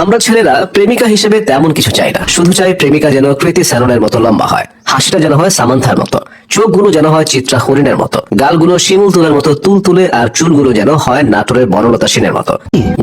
আমরা ছেলেরা প্রেমিকা হিসেবে তেমন কিছু চাই না, শুধু চাই প্রেমিকা যেন কৃতি স্যাননের মতো লম্বা হয়, হাসিটা যেন হয় সামান্থার মতো, চোখগুলো যেন হয় চিত্রা হরিণের মতো, গালগুলো শিমুল তুলের মতো তুলতুলে, আর চুলগুলো যেন হয় নাটোরের বনলতা সেনের মতো।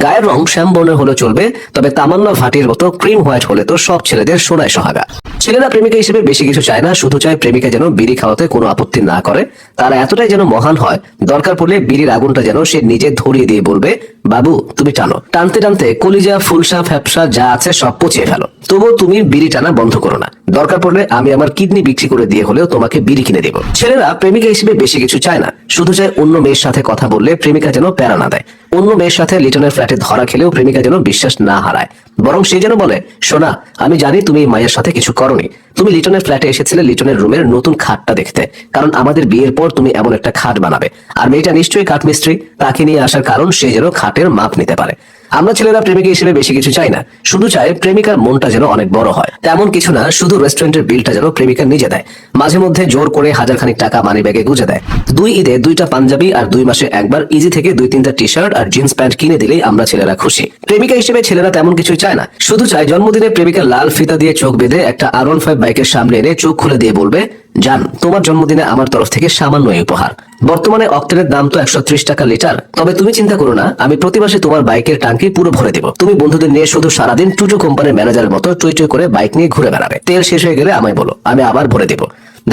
গায়ের রং শ্যাম বর্ণের হলে চলবে, তবে তামান্না ভাটির মতো ক্রিম হোয়াইট হলে তো সব ছেলেদের সোনায় সোহাগা। ছেলেরা প্রেমিকা হিসেবে বেশি কিছু চায় না, শুধু চায় প্রেমিকা যেন বিড়ি খাওয়াতে কোনো আপত্তি না করে, তারা এতটাই যেন মহান হয়, দরকার পড়লে বিড়ির আগুনটা যেন সে নিজে ধরিয়ে দিয়ে বলবে, বাবু তুমি টানো। টানতে টানতে কলিজা ফুলসা ফ্যাপসা যা আছে সব পচিয়ে ফেলো, তবুও তুমি বিড়ি টানা বন্ধ করো না। দরকার পড়লে আমি আমার কিডনি বিক্রি করে দিয়ে হলেও তোমাকে বিড়ি কিনে দেব। ছেলেরা প্রেমিকা হিসেবে বেশি কিছু চায় না, শুধু চায় অন্য মেয়ের সাথে কথা বললে প্রেমিকা যেন প্যারা না দেয়, অন্য মেয়ের সাথে লিটনের ফ্ল্যাটে ধরা খেলেও প্রেমিকা যেন বিশ্বাস না হারায়, বরং সে যেন বলে, সোনা আমি জানি তুমি এই মায়ের সাথে কিছু করনি, তুমি লিটনের ফ্ল্যাটে এসেছিলে লিটনের রুমের নতুন খাটটা দেখতে, কারণ আমাদের বিয়ের পর তুমি এমন একটা খাট বানাবে, আর মেয়েটা নিশ্চয়ই কাঠমিস্ত্রি, তাকে নিয়ে আসার কারণ সে যেন খাটের মাপ নিতে পারে। আমরা ছেলেরা প্রেমিকা হিসেবে বেশি কিছু চাই না, শুধু চাই প্রেমিকার মনটা যেন অনেক বড় হয়। তেমন কিছু না, শুধু রেস্টুরেন্টের বিলটা যেন প্রেমিকা নিজে দেয়, মাঝে মধ্যে জোর করে হাজারখানিক টাকা মানি ব্যাগে গুঁজে দেয়। 2 ঈদে 2টা পাঞ্জাবি আর 2 মাসে একবার ইজি থেকে 2-3টা টি শার্ট আর জিন্স প্যান্ট কিনে দিলেই আমরা ছেলেরা খুশি। প্রেমিকা হিসেবে ছেলেরা তেমন কিছু চায় না, শুধু চায় জন্মদিনে প্রেমিকা লাল ফিতা দিয়ে চোখ বেঁধে একটা R15 বাইকের সামনে এনে চোখ খুলে দিয়ে বলবে, জান তোমার জন্মদিনে আমার তরফ থেকে সামান্য এই উপহার। বর্তমানে অক্টেনের দাম তো 130 টাকা লিটার, তবে তুমি চিন্তা করো না, আমি প্রতি মাসে তোমার বাইকের ট্যাঙ্কি পুরো ভরে দেব। তুমি বন্ধুদের নিয়ে শুধু সারাদিন টুটু কোম্পানির ম্যানেজারের মতো টই টই করে বাইক নিয়ে ঘুরে বেড়াবে, তেল শেষ হয়ে গেলে আমায় বলো, আমি আবার ভরে দেব।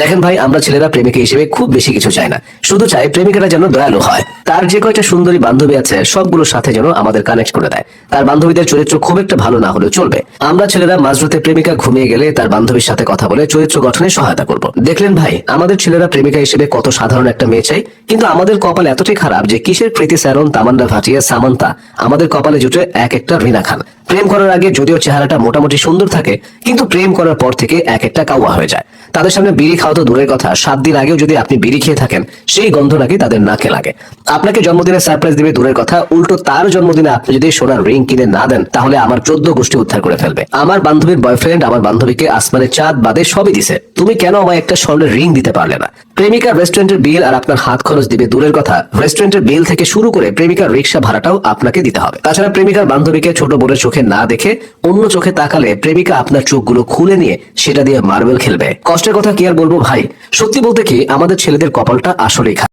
দেখেন ভাই, আমরা ছেলেরা প্রেমিকা হিসেবে খুব বেশি কিছু চাই না, শুধু চাই প্রেমিকাটা যেন দয়ালু হয়, তার যে কয়টা সুন্দরী বান্ধবী আছে সবগুলোর সাথে যেন আমাদের কানেক্ট করে দেয়, তার বান্ধবীদের চরিত্র খুব একটা ভালো না হলেও চলবে। আমরা ছেলেরা মাঝরাতে প্রেমিকা ঘুমিয়ে গেলে তার বান্ধবীর সাথে কথা বলে চরিত্র গঠনে সহায়তা করব। দেখলেন ভাই, আমাদের ছেলেরা প্রেমিকা হিসেবে কত সাধারণ একটা মেয়ে চাই, কিন্তু আমাদের কপাল এতটাই খারাপ যে কিসের কৃতি স্যারন, তামান্না ভাটিয়া, সামান্তা, আমাদের কপালে জুটে এক একটা রিনা খান। প্রেম করার আগে যদিও চেহারাটা মোটামুটি সুন্দর থাকে, কিন্তু প্রেম করার পর থেকে এক একটা কাউয়া হয়ে যায়। তাদের সামনে বিড়ি খাওয়া তো দূরের কথা, 7 দিন আগেও যদি আপনি বিড়ি খেয়ে থাকেন সেই গন্ধ নাকি তাদের নাকে লাগে। আপনাকে জন্মদিনে সারপ্রাইজ দিবে দূরের কথা, উল্টো তার জন্মদিনে আপনি যদি সোনার রিং কিনে না দেন তাহলে আমার 14 গোষ্ঠী উদ্ধার করে ফেলবে। আমার বান্ধবীর বয়ফ্রেন্ড আমার বান্ধবীকে আসমানের চাঁদ বাদে সবই দিছে, তুমি কেন আমায় একটা স্বর্ণের রিং দিতে পারলে না? প্রেমিকা রেস্টুরেন্টের বিল আর আপনার হাত খরচ দিবে দূরের কথা, রেস্টুরেন্টের বিল থেকে শুরু করে প্রেমিকার রিক্সা ভাড়াটাও আপনাকে দিতে হবে। তাছাড়া প্রেমিকার বান্ধবীকে ছোট বোনের চোখে না দেখে অন্য চোখে তাকালে প্রেমিকা আপনার চোখগুলো খুলে নিয়ে সেটা দিয়ে মার্বেল খেলবে। কষ্টের কথা কি আর বলবো ভাই, সত্যি বলতে কি আমাদের ছেলেদের কপালটা আসলেই খারাপ।